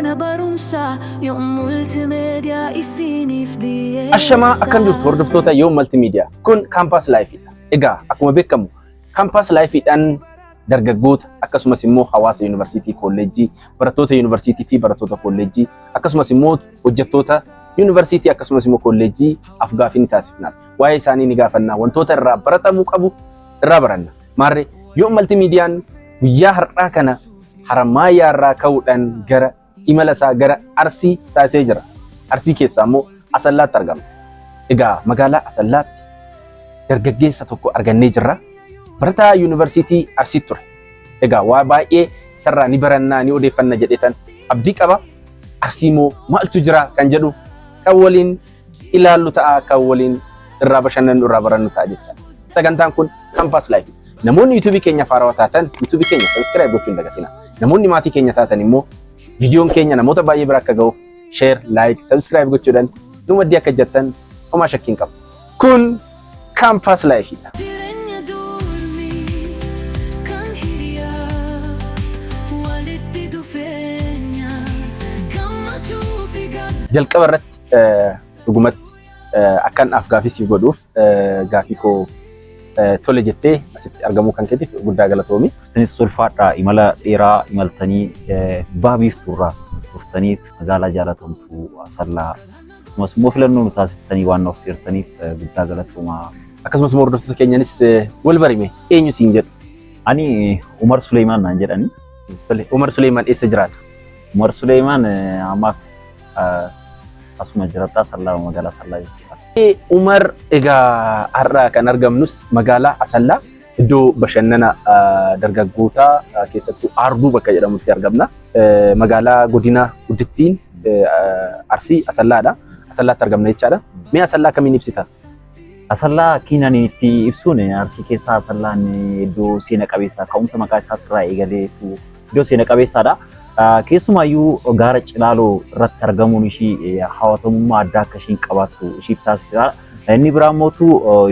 mana barumsaa yoo multimedia isiniif dhiyeessa. Ashamaa akkam jirtu hordoftoota yoo multimedia kun Campus Life dha. Egaa akkuma beekamu Campus Life dhaan dargaggoota akkasumas immoo hawaasa yuunivarsiitii kolleejjii barattoota yuunivarsiitii fi barattoota kolleejjii akkasumas immoo hojjettoota yuunivarsiitii akkasumas immoo kolleejjii afgaaffii ni taasifna. Waa'ee isaanii ni gaafanna. Wantoota irraa baratamuu qabu irraa baranna. Maarree yoo multimediyaan guyyaa har'aa kana Haramaayaa irraa ka'uudhaan gara imala isaa gara Arsii taasisee jira. Arsii keessaa immoo Asallaatti argama. Egaa magaalaa Asallaatti dargaggeessa tokko argannee jirra. Barataa yuunivarsiitii Arsii ture. Egaa waa baay'ee sarraa ni barannaa ni odeeffanna jedhetan abdii qaba. Arsii immoo maaltu jira kan jedhu kan waliin ilaallu ta'a kan waliin irraa bashannannu irraa barannu ta'a jecha. Sagantaan kun Campus Life. Namoonni YouTube keenya faarawaa taatan YouTube keenya subscribe gochuun dagatina. Namoonni maatii keenya taatan immoo viidiyoon keenya namoota baay'ee bira akka ga'uuf share, like, subscribe gochuudhaan nu maddii akka jettan homaa shakkiin qabu. Kun Campus Life dha. Jalqaba irratti dhugumatti akkan afgaaffii godhuuf gaaffii koo tole jettee asitti argamuu kan keetiif guddaa galatoomi. Isinis ulfaadhaa imala dheeraa imaltanii baabiiftuurraa dhuftaniit magaalaa jaalatamtuu Asallaa akkasumas immoo filannoo nu taasiftanii waan of hirtaniif guddaa galatoomaa. Akkasumas immoo hordoftoota keenyanis wal barime eenyu siin jedhu? Ani Umar Suleymaan naan jedhani. Umar Suleymaan eessa jiraata? Umar Suleymaan ammaaf asuma jiraata Asallaa magaalaa Asallaa jechuudha. Umar egaa har'a kan argamnus magaalaa Asallaa iddoo bashannana dargaggootaa keessattuu Aarduu bakka jedhamutti argamna. Magaalaa godina guddittiin Arsii Asallaadha. Asallaatti argamna jechaadha. Mee Asallaa kamiin ibsita? Asallaa kiinaan itti ibsuun Arsii keessaa Asallaan iddoo seena qabeessaa ka'umsa maqaa isaatti irraa eegaleetu iddoo seena qabeessaadha. Keessumaayyuu gaara Cilaaloo irratti argamuun ishii hawwatamummaa addaa akka ishiin qabaattu ishiif taasisa. Inni biraa immoo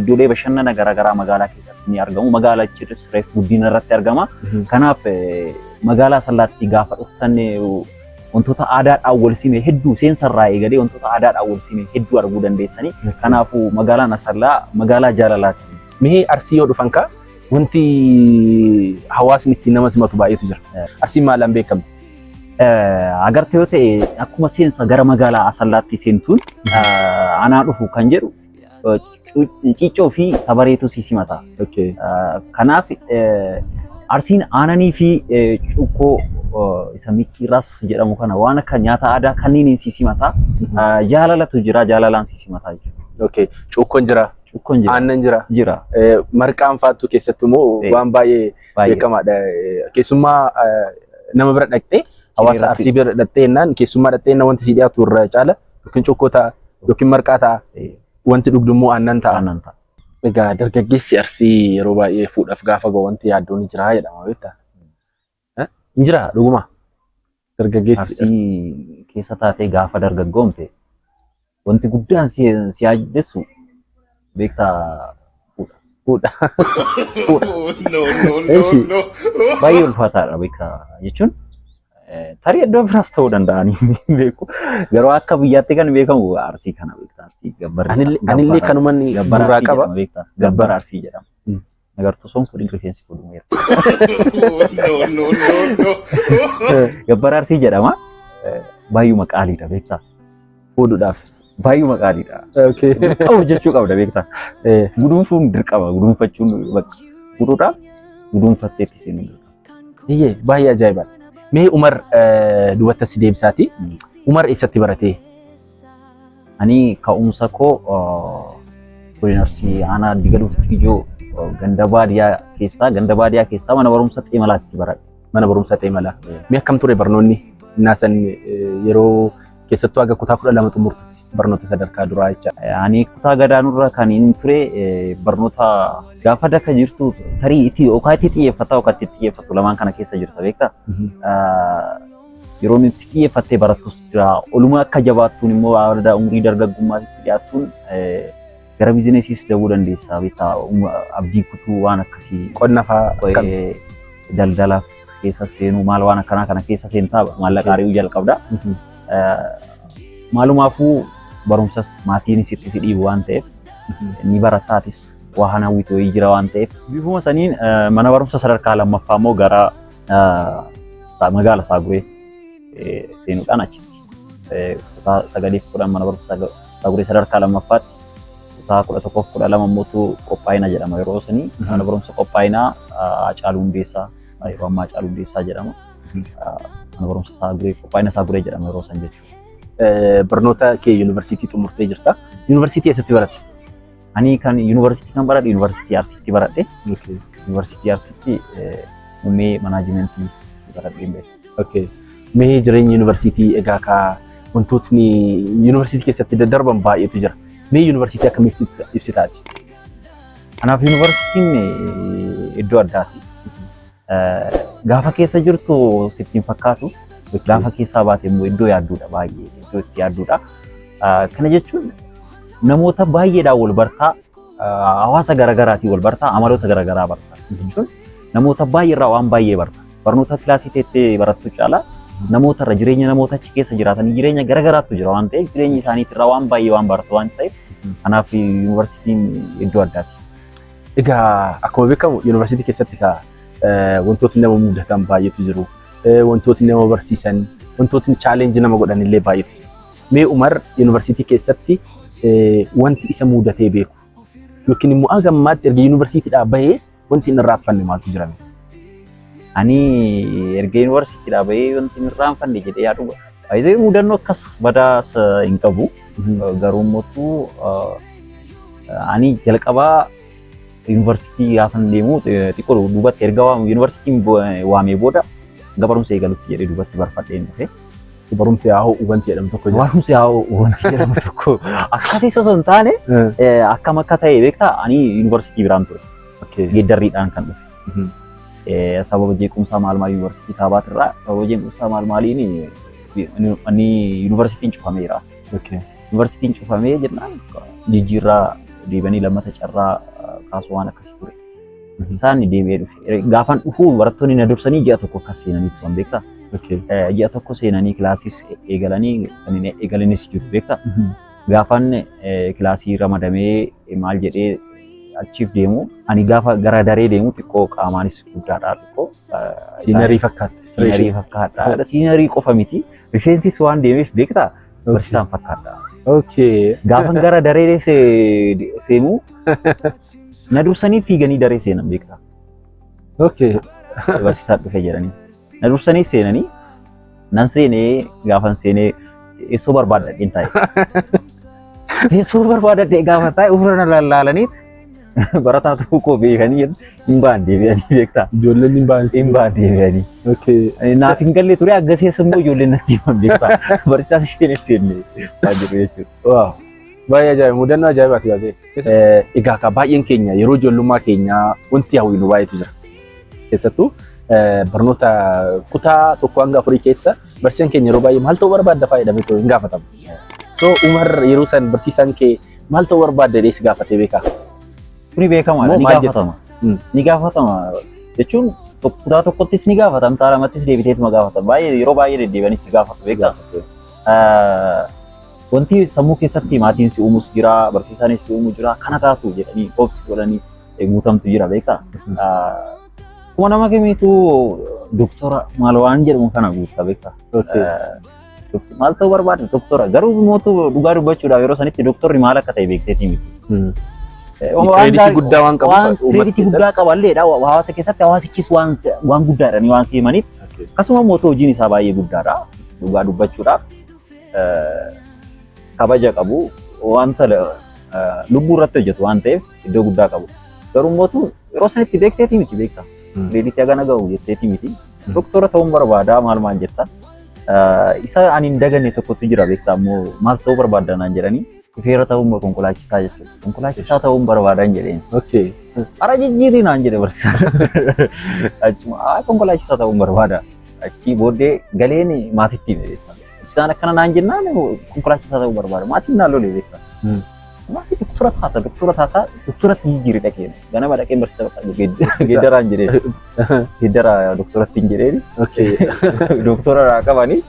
iddoolee bashannana garaagaraa magaalaa keessatti ni argamu. Magaalaa Achiris reef guddina irratti argama. Kanaaf magaalaa Asallaatti gaafa dhuftan wantoota aadaadhaan wal simee hedduu seensarraa eegalee wantoota aadaadhaan wal simee hedduu arguu dandeessanii. Kanaafuu magaalaan Asallaa magaalaa jaalalaati. Mee Arsii yoo dhufan kaa wanti hawaasni ittiin nama simatu baay'eetu jira. Arsiin maalaan beekamti? Agartee yoo ta'e akkuma seensa gara magaalaa Asallaatti seentuun anaa dhufu kan jedhu ciicoo fi sabareetu simata. Kanaaf Arsiin aananii fi cuukkoo isa micciirraas jedhamu kana waan akka nyaata aadaa kanneen simata. Jaalalatu jira jaalalaan simata jechuudha. Cuukkoon jira. Aannan jira. Marqaan faattu keessattuu immoo waan baay'ee beekamaadha. Keessumaa nama bira dhaqxee hawaasa Arsii bira dhaqxee jennaan keessumaa dhaqxee wanti si dhiyaatu irra caala yookiin cuukkoo ta'a yookiin marqaa ta'a wanti dhugdu immoo aannan ta'a. Egaa dargaggeessi Arsii yeroo baay'ee fuudhaaf gaafa ga'u wanti yaaddoon ni jira jedhama beektaa? Ni jira dhuguma dargaggeessi Arsii keessa taatee gaafa dargaggoomte wanti guddaan si yaaddeessu beektaa fuudha. Baay'ee ulfaataadha beektaa jechuun tarii iddoo biraas ta'uu danda'anii beeku. Garuu akka biyyaatti kan beekamu Arsii kana beektaa. Arsii gabbarri. Anillee kanuman gabbarraa qaba. Gabbara Arsii jedhama. Agartuu soon fudhiin rifeensi fuudhumeera. Gabbara Arsii jedhama. Baay'uma qaaliidha beektaa. Fuudhuudhaaf. Baay'uma qaaliidha. Qabu jechuu qabda beektaa. Guduunfuun dirqama. Guduunfachuun fuudhuudhaaf guduunfatteetti seenuu dirqama. Baay'ee ajaa'ibaadha. Mee Umar dubartii si deebisaati. Umar eessatti barate? Ani ka'umsa koo godina Arsii aanaa Digaluutti ijoo ganda baadiyyaa keessaa mana barumsa Xeemalaatti baradhe. Mana barumsa Xeemalaa. Mee akkam ture barnoonni? Naasan yeroo keessattuu aga kutaa 12 xumurtutti barnoota sadarkaa duraa jecha. Ani kutaa gadaanurra kan inni ture barnoota gaafa daka jirtu tarii itti okkatti xiyyeeffata okkatti xiyyeeffatu lamaan kana keessa jirta beektaa? Yeroo itti xiyyeeffattee barattus jira. Oluma akka jabaattuun immoo aadaa umurii dargaggummaatti dhiyaattuun gara biizinesiis dabuu dandeessa beektaa? Abdii kutuu waan akkasii qonna fa'aa daldalaaf keessa seenu maal waan akkana kana keessa seentaa maallaqa ari'uu jalqabda. Maalumaafuu barumsas maatiinis itti si dhiibu waan ta'eef ni barataatis waan hawwitu jira waan ta'eef bifuma saniin mana barumsa sadarkaa lammaffaa immoo gara magaala Saaguree seenuudhaan achitti kutaa 9-10 mana barumsa Saaguree sadarkaa lammaffaatti kutaa 11-12 immoo qophaa'ina jedhama yeroo sanii mana barumsa qophaa'inaa Haacaaluu Hundeessaa yeroo ammaa Haacaaluu Hundeessaa jedhama. Mana barumsa Saaguree qophaa'ina Saaguree jedhama yeroo san jechuudha. Barnoota kee yuunivarsiitii xumurtee jirta. Yuunivarsiitii eessatti baratte? Ani kan yuunivarsiitii kan baradhe yuunivarsiitii Arsiitti baradhe. Yuunivarsiitii Arsiitti muummee manaajimentii baradheen beeku. Okay. Mee jireenya yuunivarsiitii egaa ka wantootni yuunivarsiitii keessatti daddarban baay'eetu jira. Mee yuunivarsiitii akkamitti ibsitaati? Kanaaf yuunivarsiitiin iddoo addaati. Gaafa keessa jirtu sittiin fakkaatu. Gaafa keessaa baate immoo iddoo yaadduudha baay'ee iddoo itti yaadduudha. Kana jechuun namoota baay'eedhaan wal bartaa hawaasa garaagaraatiin wal bartaa amaloota garaagaraa bartaa jechuun namoota baay'eerraa waan baay'ee barta. Barnoota kilaasii teettee barattu caalaa namoota irra jireenya namoota achi keessa jiraatan jireenya garaagaraatu jira waan ta'eef jireenya isaaniitirraa waan baay'ee waan baratu waan ta'eef kanaaf yuunivarsiitiin iddoo addaati. Egaa akkuma beekamu yuunivarsiitii keessatti wantootni nama mudatan baay'eetu jiru. Wantootni nama barsiisan, wantootni challenge nama godhan illee baay'eetu jira. Mee Umar yuunivarsiitii keessatti wanti isa mudatee beeku yookiin immoo agammaatti erga yuunivarsiitiidhaa bahees wanti inni irraanfanne maaltu jira? Ani erga yuunivarsiitiidhaa bahee wanti inni irraanfanne jedhee yaadu baay'ee mudannoo akkas badaas hin qabu. Garuu immoo ani jalqabaa yuunivarsiitii gaafan deemu xiqqoo duubatti erga yuunivarsiitiin waamee booda barumsa eegalutti jedhee duubatti barfadheen dhufe. Barumsi haa ho'u wanti jedhamu tokko jira. Barumsi haa ho'u wanti jedhamu tokko akkasiis osoo hin taane akkam akka ta'e beektaa ani yuunivarsiitii biraan ture. Geeddarriidhaan kan dhufe. Sababa jeequmsaa maal yuunivarsiitii Kaabaatirraa sababa jeequmsaa maaliin ani yuunivarsiitiin cufameera. Yuunivarsiitiin cufamee jennaan jijjiirraa deebanii lammata carraa kaasuu waan akkasii ture. Isaan deebi'ee dhufe. Gaafan dhufuu barattoonni na dursanii ji'a tokko akkas seenanii turan beektaa? Ji'a tokko seenanii kilaasis eegalanii kan inni eegalanis jiru beektaa? Gaafan kilaasii ramadamee maal jedhee achiif deemu ani gaafa gara daree deemu xiqqoo qaamaanis guddaadha xiqqoo. Siinerii fakkaata. Siinerii fakkaata. Siinerii qofa miti. Rifeensis waan deemeef beektaa? Barsiisaan fakkaata. Gaafan gara daree seenu na dursanii fiiganii daree seenan beektaa? Barsiisaan dhufe jedhanii. Na dursanii seenanii nan seenee gaafan seenee teessoo barbaadadheen taa'e. Teessoo barbaadadhee gaafa taa'e ofirra na lallaalanii barataa ta'uu koo beekanii hin baan deebi'anii beektaa? Ijoolleen hin baan deebi'anii. Naaf hin galle ture aggasees immoo ijoolleen natti himan beektaa? Barsiisaan isheen seenne waan jedhu jechuudha. Baay'ee ajaa'iba mudannoo ajaa'ibaati baasee. Egaa baay'een keenya yeroo ijoollummaa keenyaa wanti hawwinu baay'eetu jira. Keessattuu barnoota kutaa 1-4 keessa barsiisaan keenya yeroo baay'ee maal ta'uu barbaadda fayyadamee hin gaafatamu. So Umar yeroo san barsiisaan kee maal ta'uu barbaadda jedhee si gaafatee beekaa? Kuni beekamaadha ni gaafatama. Ni gaafatama jechuun kutaa tokkottis ni gaafatama kutaa lamattis deebiteetuma gaafatama. Baay'ee yeroo baay'ee deddeebi'anii si gaafatu beektaa? Wanti sammuu keessatti maatiin si uumus jira, barsiisaanis si uumu jira, kana taatu jedhanii obsi godhanii guutamtu jira beektaa? Kuma nama kamiitu doktora maal waan jedhamu kana guutaa beektaa? Maal ta'uu barbaada doktora? Garuu mootu dhugaa dubbachuudhaaf yeroo sanitti doktorri maal akka ta'e beekteetii miti. Kireeditii guddaa waan qabu. Kireeditii guddaa qaballeedha. Hawaasa keessatti hawaasichis waan guddaadha waan siimaniif. Akkasuma mootu hojiin isaa baay'ee guddaadha. Dhugaa dubbachuudhaaf. Kabaja qabu wanta lubbuu irratti hojjetu waan ta'eef iddoo guddaa qabu. Garuu mootu yeroo sanitti beekteetii miti beektaa? Kireeditii hagana gahu jetteetii miti. Doktora ta'uun barbaada maal jettaa? Isa ani hin daganne tokkotu jira beektaa immoo maal ta'uu barbaadda naan jedhanii Feera ta'uun konkolaachisaa jechuudha. Konkolaachisaa ta'uun barbaadan jedheen. Ara jijjiirri naan jedhe barsiisaan. Achuma konkolaachisaa ta'uun barbaada. Achi booddee galeen maatiitti beektaa. Isaan akkana naan jennaan konkolaachisaa ta'uu barbaada. Maatiin naan lolee beektaa. Maatii doktora tinjiri dhaqee ganama dhaqee barsiisa bakka geeddaraan jedhee geeddara doktora tinjiree doktora raaqabanii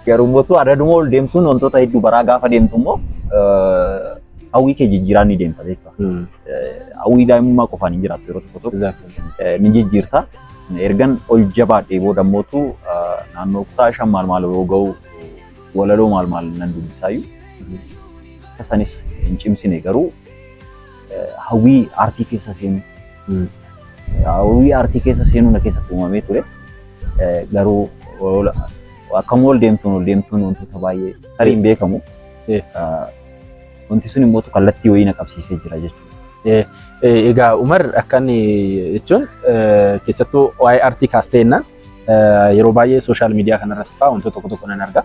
garuu mootu adaduma ol deemtuun wantoota hedduu baraa gaafa deemtu immoo hawwii kee jijjiiraan ni deemta beekta. Hawwii daa'imummaa qofaan hin jiraattu yeroo tokko tokko ni jijjiirta. Ergan ol jabaadhee booda mootu naannoo kutaa shan maal yoo ga'u walaloo maal nan dubbisaayyuu. Sanis hin cimsine garuu hawwii aartii keessa seenu. Hawwii aartii keessa seenu na keessatti uumamee ture. Garuu akkam ol deemtuun wantoota baay'ee tarii hin beekamu. Wanti sun immoo kallattii wayii na qabsiisee jira jechuudha. Egaa Umar akkan jechuun keessattuu waa'ee aartii kaasteenna yeroo baay'ee sooshaal miidiyaa kanarratti fa'aa wantoota tokko nan arga.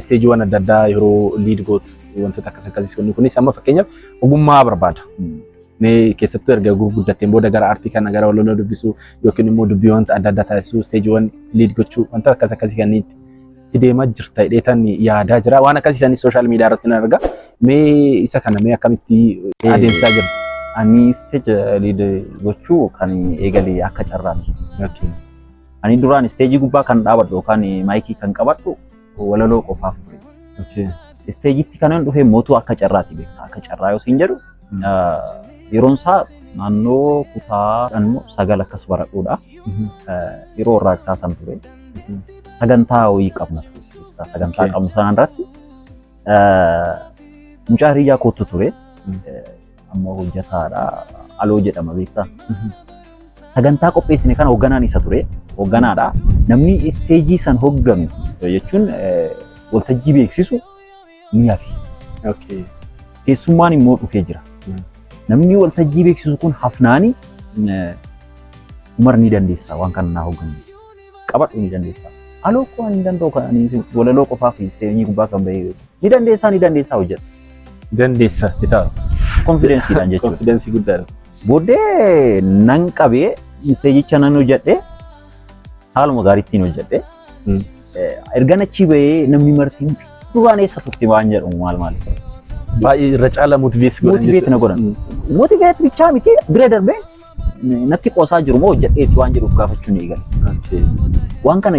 Isteejiiwwan adda addaa yeroo liid gootu wantoota akkasii kunis amma fakkeenyaaf ogummaa barbaada. Mee keessattuu erga gurguddateen booda gara aartii kana gara walaloo dubbisuu yookiin immoo dubbii wanta adda addaa taasisuu isteejiiwwan liid gochuu wanta akkasii kanniitti deemaa jirta dheetan yaadaa jira. Waan akkasii isaanii sooshaal miidiyaa irratti nan arga. Mee isa kana mee akkamitti adeemsaa jirta? Ani isteeji liid gochuu kan eegalee akka carraati. Ani duraan isteejii gubbaa kan dhaabadhu yookaan maayikii kan qabadhu walaloo qofaaf ture. Isteejitti kanan dhufee mootuu akka carraati beekta. Akka carraa yoo siin jedhu yeroon isaa naannoo kutaa 9 akkas baradhuudha. Yeroo warraaqsaa san ture. Sagantaa wayii qabna. Sagantaa qabnu sanaan irratti mucaa hiriyaa kootu ture. Amma hojjetaadha. Aloo jedhama beektaa. Sagantaa qopheessine kana hoogganaan isa ture. Hoogganaadha. Namni isteejii san hoogganu jechuun waltajjii beeksisu ni hafi. Keessummaan immoo dhufee jira. Namni waltajjii beeksisu kun hafnaani Umar ni dandeessa waan kana naa hoogganu. Qabadhu ni dandeessa. Aloo ko ani danda'u kan walaloo qofaaf isteejii gubbaa kan bahee ni dandeessaa hojjeta. Dandeessa isaa. Konfidensiidhaan jechuudha. Konfidensii guddaadha. Booddee nan qabee isteejicha nan hojjedhe haaluma gaariittiin hojjedhe. Erga achi bahee namni martiin duraan eessa turte waan jedhamu maal. Baay'ee irra caala motiveet na godhan. Motiveet bichaa miti bira darbee natti qoosaa jiru moo hojjedheetti waan jedhuuf gaafachuun eegale. Waan kana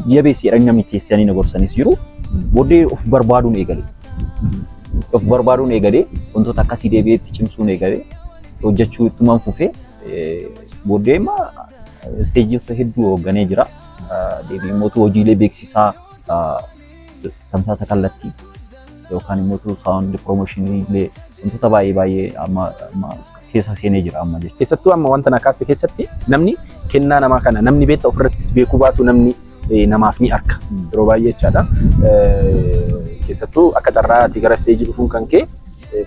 jabeessi jedhanii namni teessanii na gorsanis jiru. Booddee of barbaaduun eegale. Of barbaaduun eegale wantoota akkasii deebi'eetti cimsuun eegale. Hojjechuu ittumaan fufee booddee immoo isteejiiwwan hedduu hoogganee jira. Deebiin mootuu hojiilee beeksisaa tamsaasa kallattii yookaan immoo saawundi piroomooshinii wantoota baay'ee amma keessa seenee jira amma jechuudha. Keessattuu amma wanta nakaaste keessatti namni kennaa namaa kana namni beektaa ofirrattis beekuu baatu namni namaaf ni arka yeroo baay'ee jechaadha. Keessattuu akka carraati gara isteejii dhufuun kan kee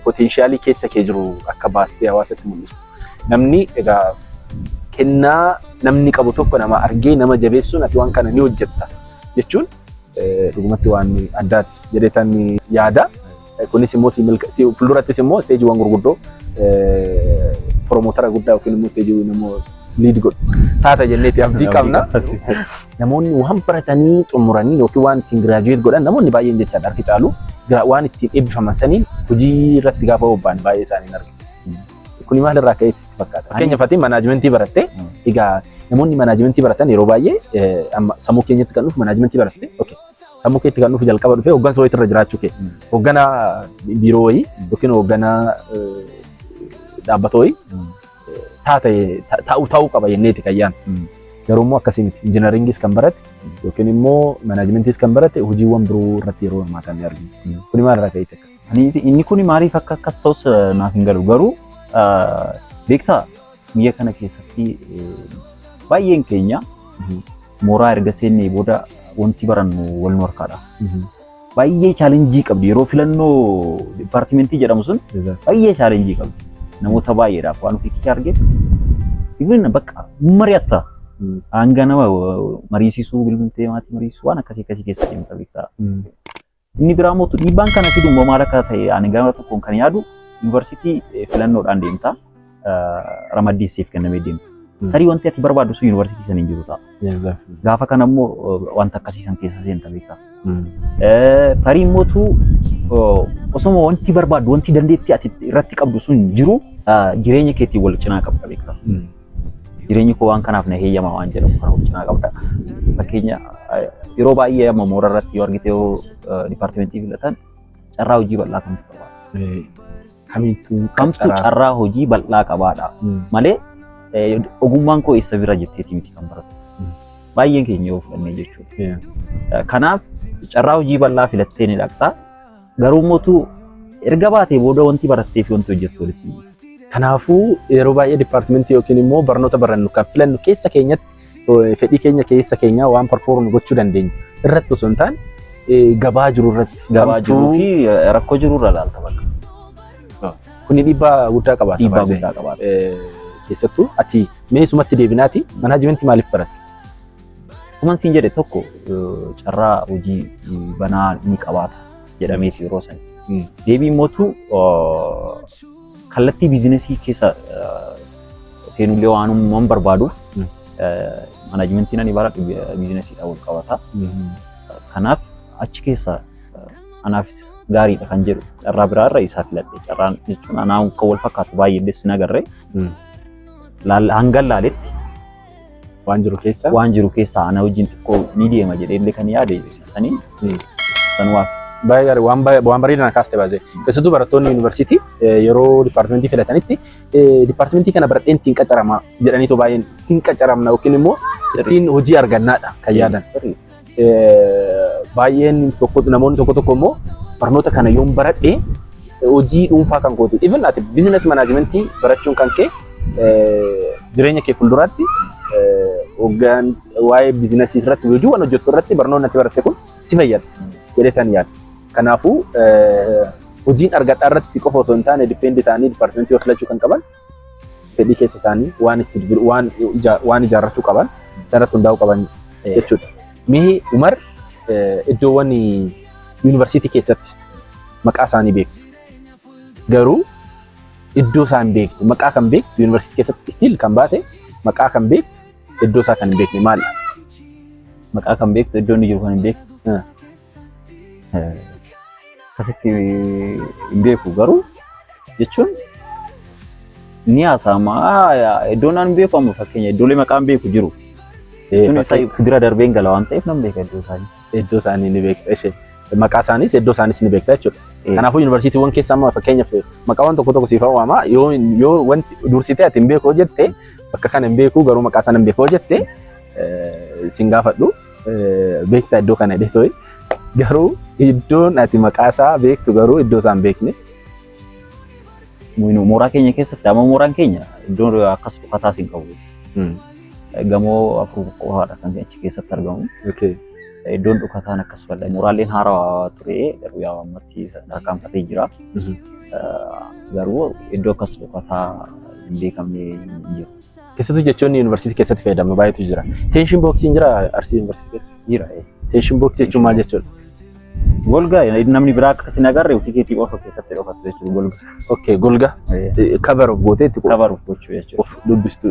poteenshaalii keessa kee jiru akka baastee hawaasatti mul'istu. Namni egaa kennaa namni qabu tokko nama argee nama jabeessuun ati waan kana ni hojjetta jechuun dhugumatti waan addaati jedheetan yaada. Kunis immoo fuuldurattis immoo isteejiiwwan gurguddoo promootara guddaa yookiin immoo isteejii namoo liid godhu taata jenneeti abdii qabna. Namoonni waan baratanii xumuranii yookiin waan ittiin giraajuweet godhan namoonni baay'een jechaadha harki caalu waan ittiin eebbifaman saniin hojii irratti gaafa bobba'an baay'ee isaanii argitu. Kuni maalirraa ka'eetti sitti fakkaata? Fakkeenyaaf ati manaajimentii baratte egaa namoonni manaajimentii baratan yeroo baay'ee amma sammuu keenyatti kan dhufu manaajimentii baratte sammuu keetti kan dhufu jalqaba dhufee hooggansa wayii irra jiraachuu kee hoogganaa biiroo wayii yookiin hoogganaa dhaabbata wayii ta'uu qaba jenneeti kayyaan. Garuu immoo akkasii miti. Injiinaringis kan barate yookiin immoo manaajimentis kan barate hojiiwwan biroo irratti yeroo hirmaatan ni argina. Kuni maalirraa ka'eetti akkas? Inni kuni maaliif akka akkas ta'us naaf hin galu garuu beektaa biyya kana keessatti baay'een keenya mooraa erga seennee booda wanti barannu wal nu harkaadha. Baay'ee chaalenjii qabdi yeroo filannoo dipaartimentii jedhamu sun baay'ee chaalenjii qabdi. Namoota baay'eedhaaf waan ofii argee ibn bakka mari'atta. Hanga nama mariisisuu bilbiltee maatii mariisisuu waan akkasii keessa deemta beektaa. Inni biraa mootu dhiibbaan kana fidu immoo maal akka ta'e ani gama tokkoon kan yaadu yuunivarsiitii filannoodhaan deemta. Ramaddii siif kennamee deemta. Tarii wanti ati barbaaddu sun yuunivarsiitii saniin jiru ta'a. Gaafa kana immoo wanta akkasii san keessa seenta beektaa. Tarii mootu osoma wanti barbaadu wanti dandeetti ati irratti qabdu sun jiru jireenya keetii wal cinaa qabda beektaa. Jireenyi koo waan kanaaf na heeyyama waan jedhamu kana wal cinaa qabda. Fakkeenya yeroo baay'ee amma moora irratti yoo argite yoo dipaartimentii filatan carraa hojii bal'aa kan qabaadha. Kamtu carraa hojii bal'aa qabaadha malee ogummaan koo eessa bira jetteeti miti kan baratu. Baay'een keenya yoo fudhannee jechuudha. Kanaaf carraa hojii bal'aa filattee ni dhaqxa. Garuu mootu erga baatee booda wanti barattee fi wanti hojjettu walitti. Kanaafuu yeroo baay'ee dipaartimentii yookiin immoo barnoota barannu kan filannu keessa keenyatti fedhii keenya keessa keenya waan perform gochuu dandeenyu irratti osoo hin taane gabaa jiru irratti. Gabaa jiruu fi rakkoo jiru irra ilaalta bakka. Kuni dhiibbaa guddaa qabaata. Dhiibbaa guddaa qabaata. Keessattuu ati mee sumatti deebinaati manaajimentii maaliif baratte? Kuman siin jedhe tokko carraa hojii banaa ni qabaata jedhameeti yeroo san. Deebii mootu kallattii biizinesii keessa seenullee waan barbaaduuf manaajimentiin ani baradhu biizinesiidhaan wal qabata. Kanaaf achi keessa anaafis gaariidha kan jedhu carraa biraarra isaa filadhe. Carraan jechuun anaan kan wal fakkaatu baay'ee illee nagarree hangan laaletti waan jiru keessa ana wajjin xiqqoo ni deema jedhee illee kan yaade sanii sanuwaaf. Baay'ee gaarii waan bareedaa kaastee baasee. Keessattuu barattoonni yuunivarsiitii yeroo dipaartimentii filatanitti dipaartimentii kana baradheen ittiin qacaramaa jedhaniitu baay'een ittiin qacaramna yookiin immoo ittiin hojii argannaadha kan yaadan. Baay'een namoonni tokko immoo barnoota kana yoon baradhee hojii dhuunfaa kan kooti. Even ati biizines manaajimentii barachuun kan kee jireenya kee fuulduraatti waa'ee biizinesii irratti hojii waan hojjettu irratti barnoonni ati baratte kun si fayyada jedhetan yaada. Kanaafuu hojiin argadhaa irratti qofa osoo hin taane dipendi ta'anii dipaartimentii filachuu kan qaban fedhii keessa isaanii waan ijaarrachuu qaban sanarratti hundaa'uu qaban jechuudha. Mee Umar iddoowwan yuunivarsiitii keessatti maqaa isaanii beektu. Garuu iddoo isaan beektu maqaa kan beektu yuunivarsiitii keessatti stiil kan baate maqaa kan beektu iddoo isaa kan hin beekne maali? Maqaa kan beektu iddoo inni jiru kan hin beektu. Akkasitti hin beeku garuu jechuun ni haasa'ama. Iddoon ani beeku amma fakkeenya iddoolee maqaan beeku jiru. Jechuun isa bira darbeen gala waan ta'eef nan beeka iddoo isaanii. Iddoo isaanii ni beekta. Maqaa isaaniis iddoo isaaniis ni beekta jechuudha. Kanaafuu yuunivarsiitiiwwan keessa amma fakkeenyaaf maqaawwan tokko siif waama yoo wanti dursitee ati hin beeku hojjette bakka kana hin beeku garuu maqaa sana hin beeku hojjette sin gaafadhu beektaa iddoo kana jedhee garuu iddoon ati maqaa isaa beektu garuu iddoo isaa hin beekne. Mooraa keenya keessatti amma mooraan keenya iddoon akkas dhukkataas hin qabu. Gamoo afur qofaadha kan achi keessatti argamu. Iddoon dhukkataan akkas bal'aa mooraaleen haarawaa ture garuu yaa ammatti tarkaanfatee jira. Garuu iddoo akkas dhukkataa hin beekamne hin jiru. Keessattuu jechoonni yuunivarsiitii keessatti fayyadamnu baay'eetu jira. Teenshin booksiin jira Arsii yuunivarsiitii keessa? Jira. Teenshin booksii jechuun maal jechuudha? Golga namni biraa akkasii nagarre tikeetii qofa keessatti dhokatu jechuudha golga. Okay, golga. Cover of gootee itti cover of gochuu jechuudha. Of dubbistu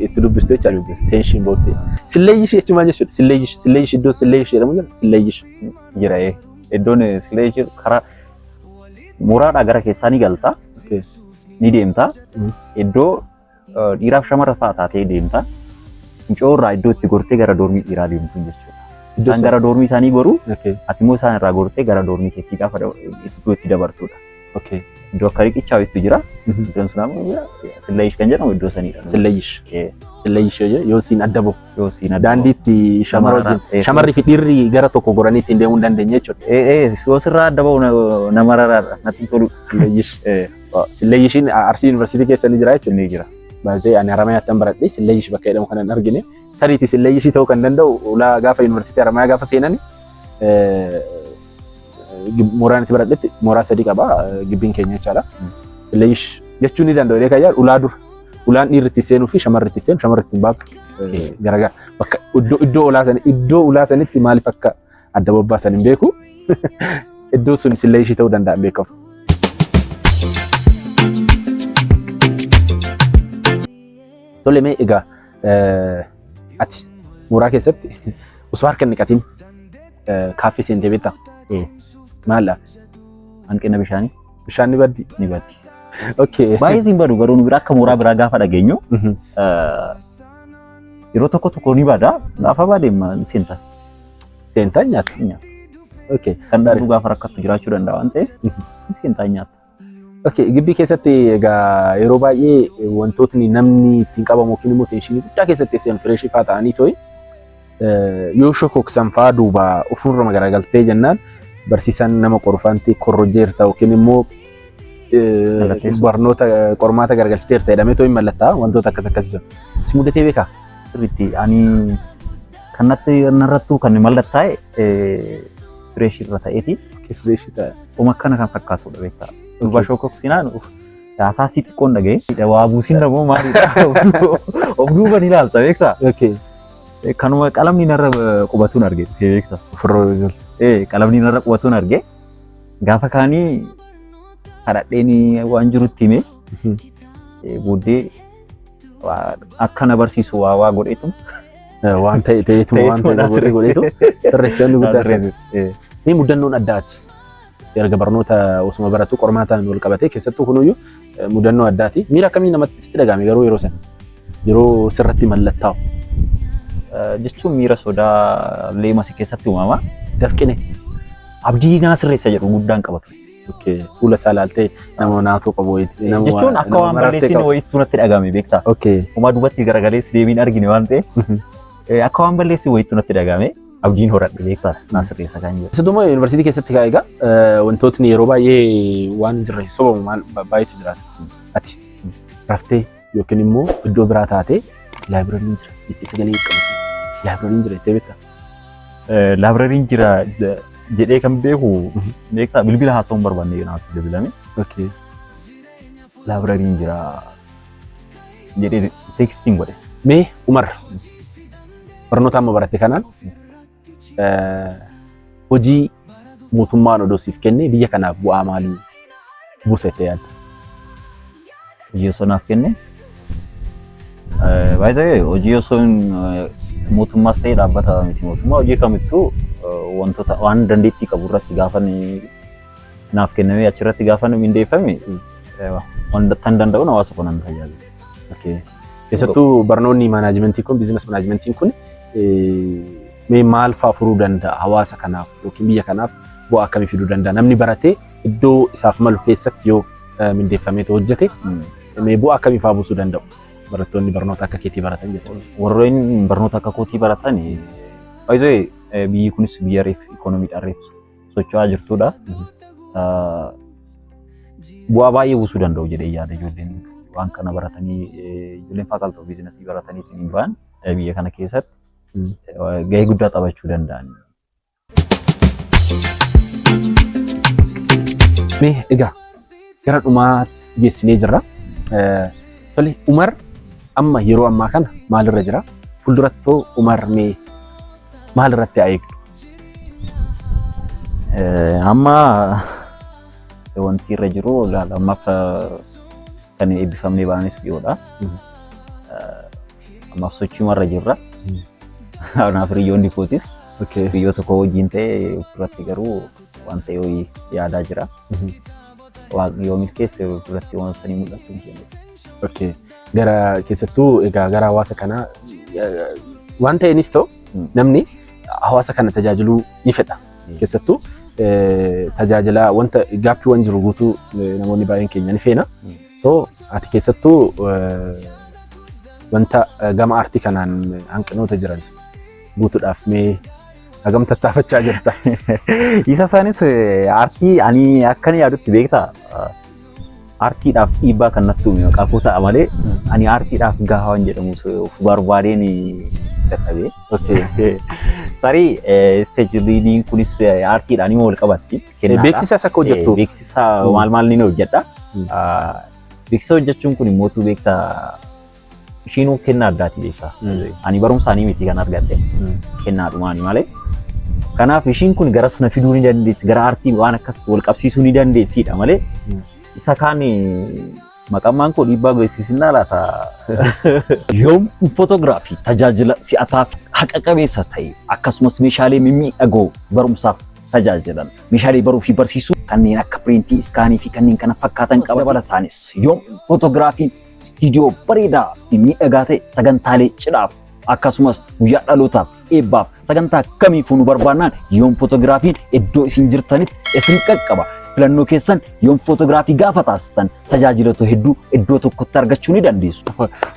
itti dubbistu jechuudha. Teenshin booksii. Silleeyyish jechuun maal jechuudha? Silleeyyish iddoo silleeyyish jedhamu jira. Silleeyyish. Jira iddoon silleeyyish karaa mooraadhaa gara keessaa ni galta. Ni deemta. Iddoo dhiiraaf shamara fa'aa taatee deemta. Fincoorraa iddoo itti gortee gara doormii dhiiraa deemtu jechuudha. Isaan gara doormii isaanii goruu ati immoo isaan irraa gortee gara doormii keessii gaafa iddoo itti dabartudha. Iddoo akka riqichaa itti jira. Iddoon sun ammoo silleeyyish kan jedhamu iddoo sanidha. Silleeyyish yoo siin adda bahu daandiitti shamarri fi dhiirri gara tokko goranii ittiin deemuu hin dandeenye jechuudha. Yoo sirraa adda bahu nama raraadha natti tolu. Silleeyyishiin Arsii yuunivarsiitii keessa ni jira jechuudha. Ni jira. Baay'ee ani Haramayaatti baradhe silleeyyish bakka jedhamu kanan argine. Tariiti silleeyyishii ta'uu kan danda'u ulaa gaafa yuunivarsiitii Haramayaa gaafa seenani mooraan itti baradhetti mooraa 3 qaba gibbiin keenya jechaadha. Silleeyyish jechuun ni danda'u kan yaadu ulaa dura ulaan dhiirri itti seenuu fi shamarri itti seenu shamarri itti baatu garagara bakka iddoo ulaa sanitti maaliif akka adda bobbaasan hin beeku. Iddoo sun silleeyyishii ta'uu danda'a hin beekamu. Tole mee egaa ati mooraa keessatti osoo harka hin dhiqatiin kaaffee seentee beektaa? Maal? hanqina bishaanii. Bishaan ni baddi. Ni baddi. Okay. Baay'ee siin badu garuu nu bira akka mooraa biraa gaafa dhageenyu yeroo tokko ni bada gaafa badeema seenta. Seentaa nyaata. Okay. Kan dhuguu gaafa rakkatu jiraachuu danda'a waan ta'eef seentaa nyaata. Okay, gibbii keessatti egaa yeroo baay'ee wantootni namni ittiin qabamu yookiin immoo teenshinii guddaa keessatti seen fireeshii fa'aa ta'anii to'i yoo shokoksan fa'aa duuba ofirra magaragaltee jennaan barsiisan nama qorfaanti korrojeerta yookiin immoo barnoota qormaata garagalchiteerta jedhamee to'i mallattaa wantoota akkas akkasii sun. Si mudatee beekaa? Sirriitti ani kanatti narrattuu kan mallattaa'e fireeshii irra ta'eeti. Fireeshii ta'e. Uma kana kan fakkaatudha beektaa. Duba shokoksinaan asaasii xiqqoon dhaga'e waa buusin namoo maalidha of duuban ilaalta beektaa. Okay. Kanuma qalamni narra qubatuun arge beektaa. Qalamni narra qubatuun arge gaafa kaanii kadhadheeni waan jirutti hime booddee akkana barsiisu waa godheetu waan ta'eetu waan ta'e godheetu sirreessanii guddaa ni mudannoon addaati. Erga barnoota osuma baratu qormaataan wal qabatee keessattuu kunuyyuu mudannoo addaati. Miira akkamii namatti sitti dhagahame garuu yeroo sirratti mallattaa'u. Jechuun miira sodaa leema si keessatti uumama. Dafqine. Abdii naa sirreessa jedhu guddaan qabatu. Okay. Fuula isaa ilaaltee nama naatoo qabu wayiiti. Jechuun akka waan balleessine wayiitu natti dhagahame beektaa. Okay. Homaa duubatti garagalees deebiin argine waan ta'eef akka waan balleessi wayiitu natti dhagahame. Abdiin horadhe beektaa naa sirreessa kan jiru. Keessumaa yuunivarsiitii keessatti egaa wantootni yeroo baay'ee waan hin jirre sobamu maal baay'eetu jiraata. Ati raftee yookiin immoo iddoo biraa taatee laaybirariin jira itti sagalee qabatu. Laaybirariin jira itti beektaa? Laaybirariin jira jedhee kan beeku beektaa bilbila haasa'uun barbaanne naaf bilbilame. Okay. Laaybirariin jira jedhee teekstiin godhe. Mee Umar barnoota amma baratte kanaan hojii mootummaan odoo siif kenne biyya kanaaf bu'aa maalii buusa itti yaadda? Hojii osoo naaf kenne baay'ee hojii osoo mootummaas ta'ee dhaabbata miti mootummaa hojii kamittuu wantoota waan dandeettii qabu irratti gaafan naaf kennamee achirratti gaafan mindeeffame waan danda'u hawaasa kunan tajaajilu. Okay. Keessattuu barnoonni maanaajimentii kun biizinas maanaajimentiin kun mee maal fa'aa furuu danda'a hawaasa kanaaf yookiin biyya kanaaf bu'aa akkamii fiduu danda'a? Namni baratee iddoo isaaf malu keessatti yoo mindeeffamee hojjete mee bu'aa akkamii fa'aa buusuu danda'u? Barattoonni barnoota akka keetii baratan jechuudha. Warreen barnoota akka kootii baratan baay'ee biyyi kunis biyya ikoonomiidhaan reef socho'aa jirtudha. Bu'aa baay'ee buusuu danda'u jedhee yaada ijoolleen waan kana baratanii ijoolleen faakaaltii biizinasii barataniitiin ba'an biyya kana keessatti gahee guddaa taphachuu danda'an. Mee egaa gara dhumaa geessinee jirra. Tole Umar amma yeroo ammaa kana maalirra jira? Fuuldurattoo Umar mee maalirratti eegdu? Amma wanti irra jiru ammaaf kan eebbifamnee baanis dhiyoodha. Ammaaf sochiimarra jirra. Anaaf hiriyoonni kootis hiriyoota tokko wajjin ta'ee ofirratti garuu waan ta'e yaadaa jira. Yoomiif keessa ofirratti waan sanii mul'atu hin Okay. Gara keessattuu egaa gara hawaasa kanaa waan ta'eenis ta'u namni hawaasa kana tajaajiluu ni fedha. Keessattuu tajaajila wanta gaaffiiwwan jiru guutuu namoonni baay'een keenya ni feena. So ati keessattuu wanta gama aartii kanaan hanqinoota jiran guutuudhaaf mee hagam tattaafachaa jirta? Isa isaanis aartii ani akkan yaadutti beektaa aartiidhaaf dhiibbaa kan natti uume maqaa ta'a malee ani aartiidhaaf gahaa waan jedhamu of barbaadeen dadhabee. Tarii stage reading kunis aartiidhaan immoo wal qabatti. Beeksisas akka hojjettu? Beeksisa maal ni hojjedha. Beeksisa hojjechuun kun immoo beektaa ishiinuu kennaa addaati beektaa. Ani barumsaanii miti kan argadhe kennaadhumaani malee. Kanaaf ishiin kun garas na fiduu ni dandeessi gara aartii waan akkas wal qabsiisuu ni dandeessidha malee isa kaan maqaan koo dhiibbaa geessisinaa laata. Yoom footoogiraafii tajaajila si'ataaf haqa qabeessa ta'e akkasumas meeshaalee mimmiidhagoo barumsaaf tajaajilan. Meeshaalee baruu fi barsiisuu kanneen akka piriintii, iskaanii fi kanneen kana fakkaatan qaba. Dabalataanis yoom footograafiin istiidiyoo bareedaa fi miidhagaa ta'e sagantaalee cidhaaf akkasumas guyyaa dhalootaaf eebbaaf sagantaa kamiifuu nu barbaannaan yoom footograafiin iddoo isin jirtanitti isin qaqqaba. Filannoo keessan yoom fotograafii gaafa taasistan tajaajilota hedduu iddoo tokkotti argachuu ni dandeessu.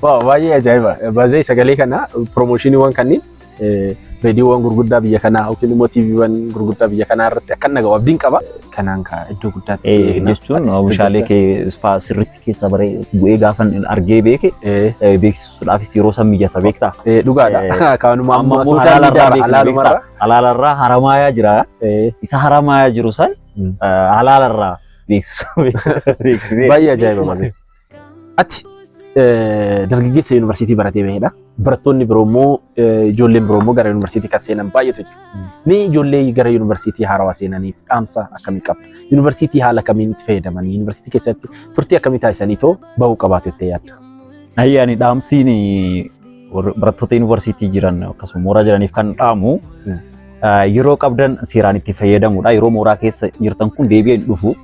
Baay'ee ajaa'iba. Baay'ee sagalee kana promoshiniiwwan kanneen reediyoowwan gurguddaa biyya kanaa yookiin immoo tiiviiwwan gurguddaa biyya kanaa irratti akka nagahu abdiin qaba. Kanaan iddoo guddaatti jechuun oomishaalee kee sirriitti keessa bu'ee gaafan argee beeke beeksisuudhaafis yeroo san mijata beektaa. Dhugaadha. Kaanuma amma halaalarraa haramaayaa jira. Isa haramaayaa jiru san halaalarraa beeksisee. Baay'ee ajaa'iba. Ati dargaggeessa yuunivarsiitii baratee bahedha. Barattoonni biroo immoo ijoolleen biroo immoo gara yuunivarsiitii kan seenan baay'eetu jiru. Mee ijoollee gara yuunivarsiitii haarawaa seenaniif dhaamsa akkamii qabda? Yuunivarsiitii haala kamiin itti fayyadaman? Yuunivarsiitii keessatti turtii akkamii taasisanii too bahuu qabaatu jettee yaadda? Ayyaani dhaamsiin barattoota yuunivarsiitii jiran akkasuma mooraa jiraniif kan dhaamu yeroo qabdan seeraan itti fayyadamuudha. Yeroo mooraa keessa jirtan kun deebi'ee dhufu.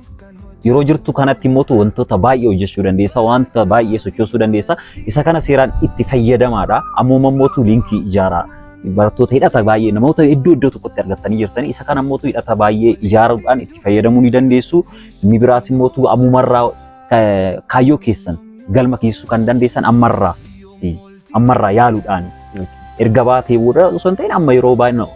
Yeroo jirtu kanatti immoo wantoota baay'ee hojjechuu dandeessa, wanta baay'ee sochoosuu dandeessa. Isa kana seeraan itti fayyadamaadha. Ammoo mootu liinkii ijaaraa. Barattoota hidhata baay'ee namoota iddoo tokkotti argatanii jirtanii isa kana mootu hidhata baay'ee ijaaruudhaan itti fayyadamuu ni dandeessu. Inni biraas immoo ammumarraa kaayyoo keessan galma keessuu kan dandeessan ammarraa yaaluudhaan erga baatee booda osoo hin ta'in amma yeroo baay'ee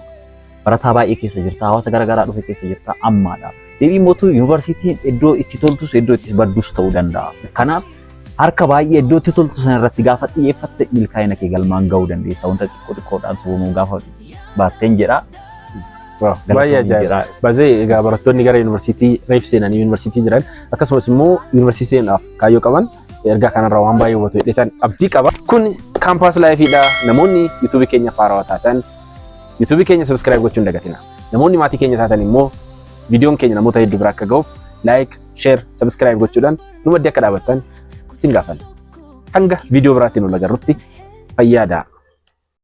barataa baay'ee keessa jirta, hawaasa garaagaraa dhufe keessa jirta ammaadha. Deebii mootu yuunivarsiitiin iddoo itti toltus iddoo itti baddus ta'uu danda'a. Kanaaf harka baay'ee iddoo itti toltu sana irratti gaafa xiyyeeffatte milkaa'ina kee galmaan gahuu dandeessa. Wanta xiqqoodhaan sobamuu gaafa baatteen jedha. Baay'ee ajaa'iba. Baay'ee egaa barattoonni gara yuunivarsiitii reef seenanii yuunivarsiitii jiran akkasumas immoo yuunivarsiitii seenaaf kaayyoo qaban ergaa kanarraa waan baay'ee hubatu jedhetan abdii qaba. Kun kaampaas laayifiidha. Namoonni yuutuubii keenya faarawaa taatan yuutuubii keenya sabskiraayib gochuu hin dagatina. Namoonni maatii keenya taatan immoo viidiyoon keenya namoota hedduu bira akka gahuuf laayik, sheer, sabskiraayib gochuudhaan nu maddii akka dhaabattan sin gaafanna. Hanga viidiyoo biraatti nu agarrutti fayyaada.